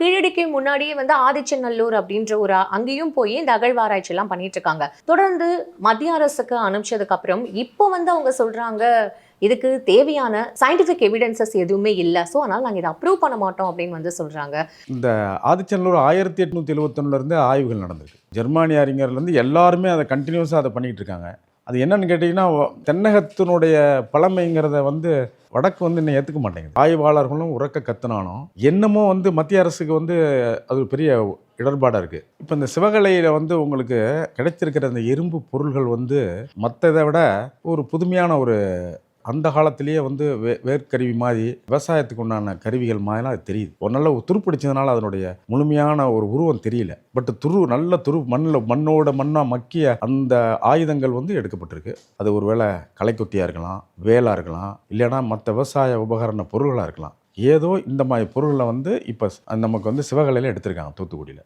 கீழடிக்கு முன்னாடியே வந்து ஆதிச்சநல்லூர் அப்படின்ற ஒரு அங்கேயும் போய் இந்த அகழ்வாராய்ச்சி எல்லாம் பண்ணிட்டு இருக்காங்க. தொடர்ந்து மத்திய அரசுக்கு அனுப்பிச்சதுக்கு அப்புறம் இப்போ வந்து அவங்க சொல்றாங்க இதுக்கு தேவையான சயின்டிபிக் எவிடன்சஸ் எதுவுமே இல்லை, ஸோ அதனால நாங்கள் இதை அப்ரூவ் பண்ண மாட்டோம் அப்படின்னு வந்து சொல்றாங்க. இந்த ஆதிச்சநல்லூர் 1871 ஆய்வுகள் நடந்திருக்கு. ஜெர்மானிய அறிஞர்லேருந்து எல்லாருமே அதை கண்டினியூஸாக அதை பண்ணிக்கிட்டு இருக்காங்க. அது என்னன்னு கேட்டிங்கன்னா, தென்னகத்தினுடைய பழமைங்கிறத வந்து வடக்கு வந்து இன்னும் ஏற்றுக்க மாட்டேங்குது. ஆய்வாளர்களும் உறக்க கத்துனாலும் என்னமோ வந்து மத்திய அரசுக்கு வந்து அது ஒரு பெரிய இடர்பாடாக இருக்குது. இப்போ இந்த சிவகலையில் வந்து உங்களுக்கு கிடைச்சிருக்கிற அந்த இரும்பு பொருள்கள் வந்து மற்றதை விட ஒரு புதுமையான ஒரு அந்த காலத்திலேயே வந்து வேர்க்கருவி மாதிரி விவசாயத்துக்கு உண்டான கருவிகள் மாதிரிலாம் அது தெரியுது. ஒரு நல்ல துருப்பிடிச்சதுனால அதனுடைய முழுமையான ஒரு உருவம் தெரியல. பட் நல்ல மண்ணோட மண்ணாக மக்கிய அந்த ஆயுதங்கள் வந்து எடுக்கப்பட்டிருக்கு. அது ஒரு வேளை களைக்கொத்தியாக இருக்கலாம், வேலாக இருக்கலாம், இல்லைன்னா மற்ற விவசாய உபகரண பொருள்களாக இருக்கலாம். ஏதோ இந்த மாதிரி பொருள்களை வந்து இப்போ நமக்கு வந்து சிவகலையில் எடுத்திருக்காங்க தூத்துக்குடியில்.